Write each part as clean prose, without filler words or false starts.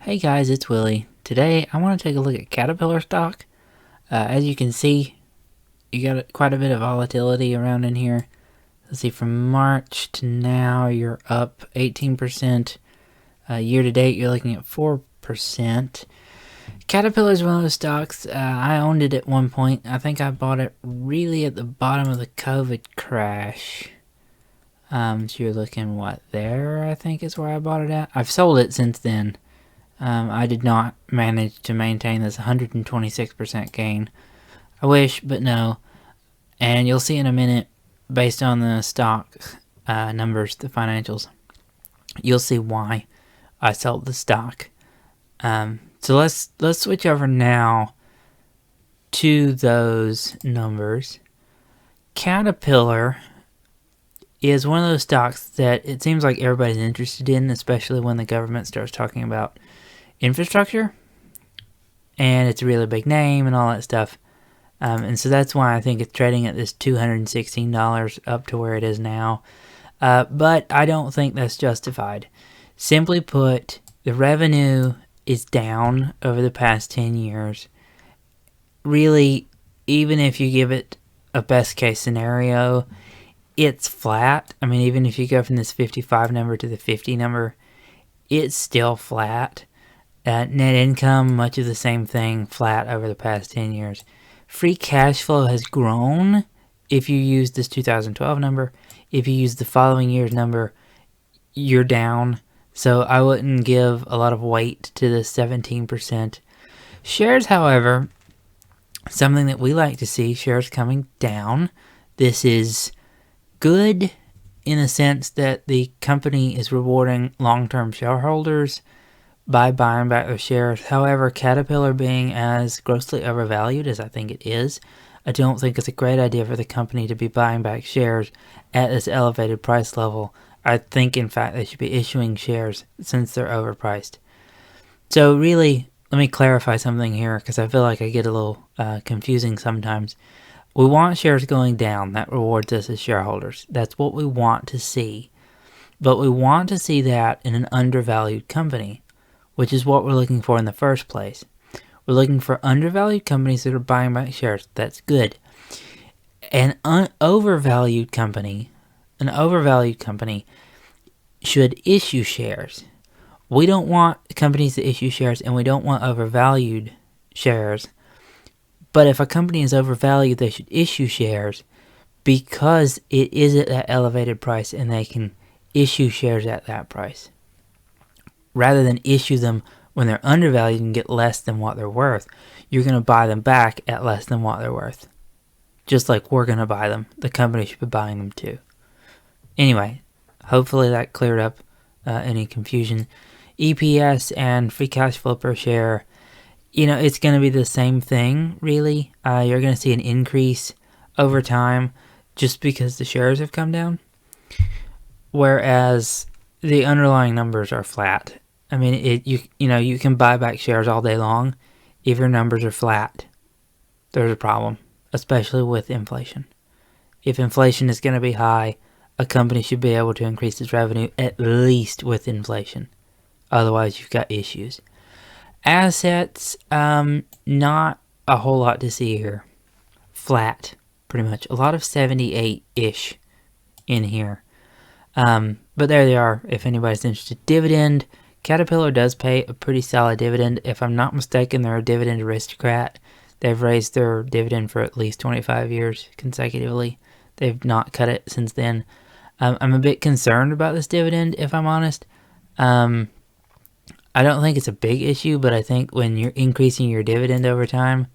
Hey guys, it's Willie. Today I want to take a look at Caterpillar stock. As you can see, you got quite a bit of volatility around in here. Let's see, from March to now, you're up 18%. Year to date, you're looking at 4%. Caterpillar is one of those stocks. I owned it at one point. I think I bought it really at the bottom of the COVID crash. So you're looking there, I think is where I bought it at. I've sold it since then. I did not manage to maintain this 126% gain. I wish, but no. And you'll see in a minute, based on the stock numbers, the financials, you'll see why I sold the stock. So let's switch over now to those numbers. Caterpillar is one of those stocks that it seems like everybody's interested in, especially when the government starts talking about infrastructure, and it's a really big name and all that stuff. And so that's why I think it's trading at this $216 up to where it is now. But I don't think that's justified. Simply put, the revenue is down over the past 10 years. Really, even if you give it a best case scenario, it's flat. I mean, even if you go from this 55 number to the 50 number, it's still flat. Net income, much of the same thing, flat over the past 10 years. Free cash flow has grown if you use this 2012 number. If you use the following year's number, you're down. So I wouldn't give a lot of weight to the 17%. Shares, however, something that we like to see, shares coming down. This is good in the sense that the company is rewarding long-term shareholders by buying back their shares. However, Caterpillar being as grossly overvalued as I think it is, I don't think it's a great idea for the company to be buying back shares at this elevated price level. I think, in fact, they should be issuing shares since they're overpriced. So really, let me clarify something here because I feel like I get a little confusing sometimes. We want shares going down. That rewards us as shareholders. That's what we want to see. But we want to see that in an undervalued company, which is what we're looking for in the first place. We're looking for undervalued companies that are buying back shares. That's good. An overvalued company should issue shares. We don't want companies to issue shares, and we don't want overvalued shares. But if a company is overvalued, they should issue shares because it is at that elevated price and they can issue shares at that price, rather than issue them when they're undervalued and get less than what they're worth. You're going to buy them back at less than what they're worth. Just like we're going to buy them. The company should be buying them too. Anyway, hopefully that cleared up any confusion. EPS and free cash flow per share, it's going to be the same thing, really. You're going to see an increase over time just because the shares have come down, whereas the underlying numbers are flat. I mean, you can buy back shares all day long. If your numbers are flat, there's a problem, especially with inflation. If inflation is going to be high, a company should be able to increase its revenue at least with inflation. Otherwise, you've got issues. Assets, not a whole lot to see here. Flat, pretty much. A lot of 78-ish in here. But there they are, if anybody's interested. Dividend, Caterpillar does pay a pretty solid dividend. If I'm not mistaken, they're a dividend aristocrat. They've raised their dividend for at least 25 years consecutively. They've not cut it since then. I'm a bit concerned about this dividend, if I'm honest. I don't think it's a big issue, but I think when you're increasing your dividend over time,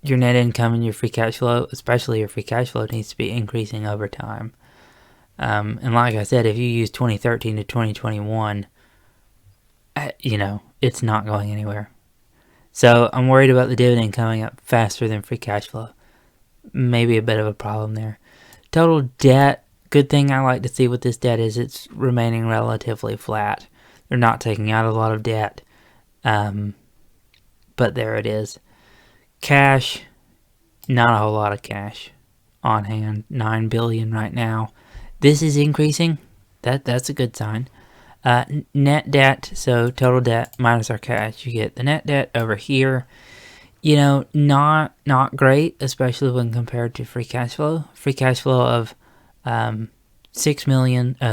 your net income and your free cash flow, especially your free cash flow, needs to be increasing over time. And like I said, if you use 2013 to 2021, it's not going anywhere. So I'm worried about the dividend coming up faster than free cash flow. Maybe a bit of a problem there. Total debt, good thing I like to see with this debt is it's remaining relatively flat. They're not taking out a lot of debt. But there it is. Cash, not a whole lot of cash on hand. $9 billion right now. This is increasing. That's a good sign. Net debt, so total debt minus our cash, you get the net debt over here. You know, not great, especially when compared to free cash flow. Free cash flow of 6 billion to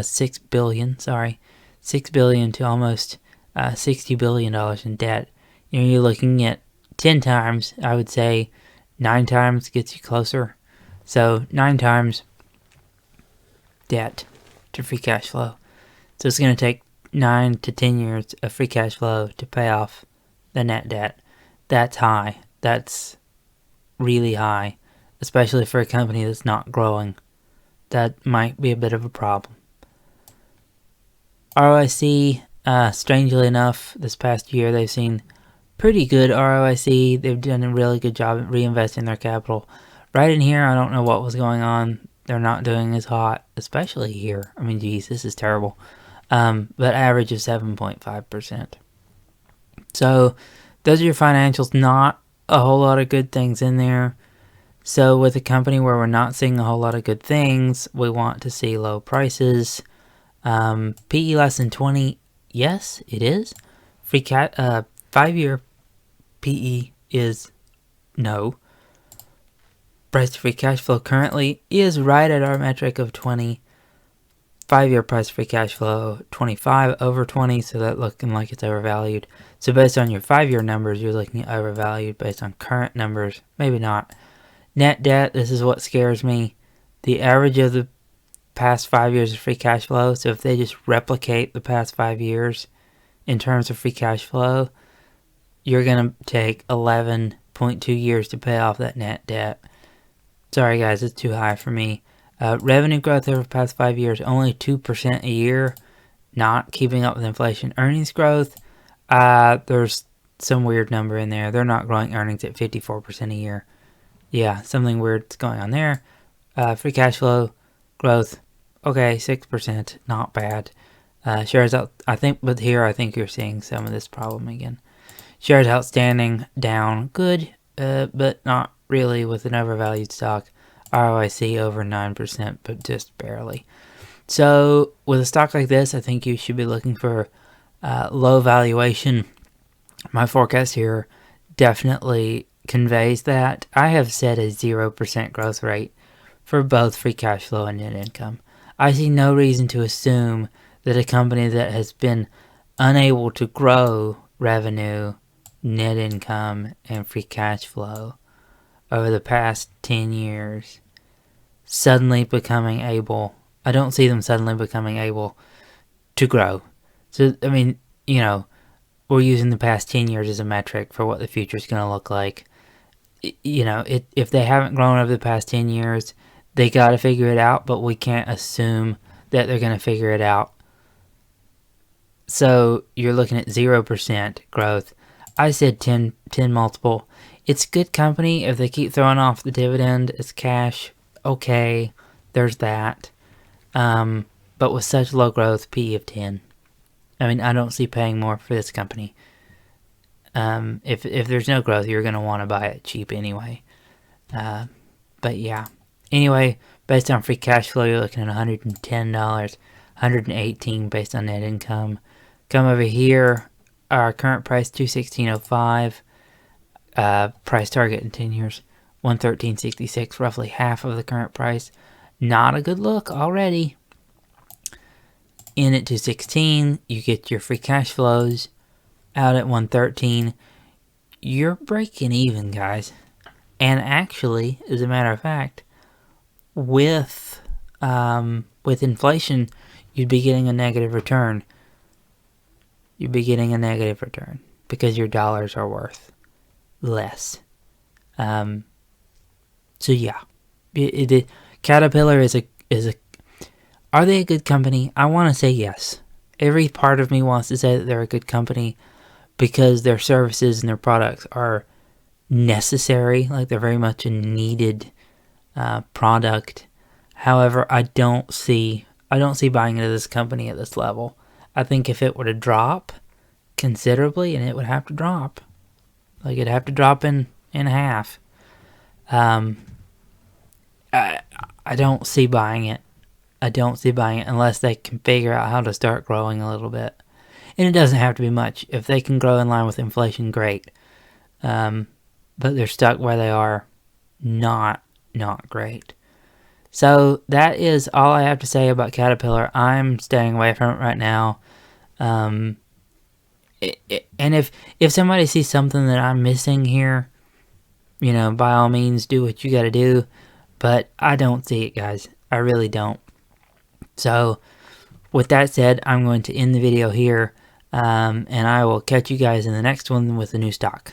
almost $60 billion in debt. You know, you're looking at 10 times. I would say 9 times gets you closer. So 9 times debt to free cash flow. So it's going to take 9 to 10 years of free cash flow to pay off the net debt. That's high. That's really high, especially for a company that's not growing. That might be a bit of a problem. ROIC, strangely enough, this past year they've seen pretty good ROIC. They've done a really good job at reinvesting their capital. Right in here, I don't know what was going on. They're not doing as hot, especially here. I mean, geez, this is terrible. But average of 7.5%. So those are your financials. Not a whole lot of good things in there. So with a company where we're not seeing a whole lot of good things, we want to see low prices. PE less than 20, yes, it is. 5-year PE is no. Price to free cash flow currently is right at our metric of 20. 5-year price to free cash flow 25 over 20, so that looking like it's overvalued. So based on your 5-year numbers, you're looking at overvalued. Based on current numbers, maybe not. Net debt, this is what scares me. The average of the past 5 years of free cash flow, so if they just replicate the past 5 years in terms of free cash flow, you're going to take 11.2 years to pay off that net debt. Sorry guys, it's too high for me. Revenue growth over the past 5 years, only 2% a year, not keeping up with inflation. Earnings growth, there's some weird number in there. They're not growing earnings at 54% a year. Yeah, something weird's going on there. Free cash flow growth, okay, 6%, not bad. Shares out, I think you're seeing some of this problem again. Shares outstanding down, good, but not really with an overvalued stock. ROIC over 9%, but just barely. So with a stock like this, I think you should be looking for low valuation. My forecast here definitely conveys that. I have set a 0% growth rate for both free cash flow and net income. I see no reason to assume that a company that has been unable to grow revenue, net income, and free cash flow over the past 10 years suddenly becoming able, I don't see them suddenly becoming able to grow. So, I mean, you know, we're using the past 10 years as a metric for what the future is going to look like. You know, if they haven't grown over the past 10 years, they got to figure it out, but we can't assume that they're going to figure it out. So you're looking at 0% growth. I said 10 multiple. It's good company. If they keep throwing off the dividend, it's cash. Okay, there's that. But with such low growth, PE of 10. I mean, I don't see paying more for this company. If there's no growth, you're going to want to buy it cheap anyway. But yeah. Anyway, based on free cash flow, you're looking at $110, $118 based on net income. Come over here, our current price, $216.05. Price target in 10 years, $113.66, roughly half of the current price. Not a good look already. In at $216, you get your free cash flows out at $113. You're breaking even, guys. And actually, as a matter of fact, with inflation, you'd be getting a negative return. You'd be getting a negative return because your dollars are worth less. So yeah, Caterpillar is a. Are they a good company? I want to say yes. Every part of me wants to say that they're a good company because their services and their products are necessary. Like they're very much a needed product. However, I don't see buying into this company at this level. I think if it were to drop considerably, and it would have to drop, like it'd have to drop in half. I don't see buying it. I don't see buying it unless they can figure out how to start growing a little bit. And it doesn't have to be much. If they can grow in line with inflation, great. But they're stuck where they are. Not great. So that is all I have to say about Caterpillar. I'm staying away from it right now. And if somebody sees something that I'm missing here, you know, by all means, do what you got to do. But I don't see it, guys. I really don't. So with that said, I'm going to end the video here. And I will catch you guys in the next one with a new stock.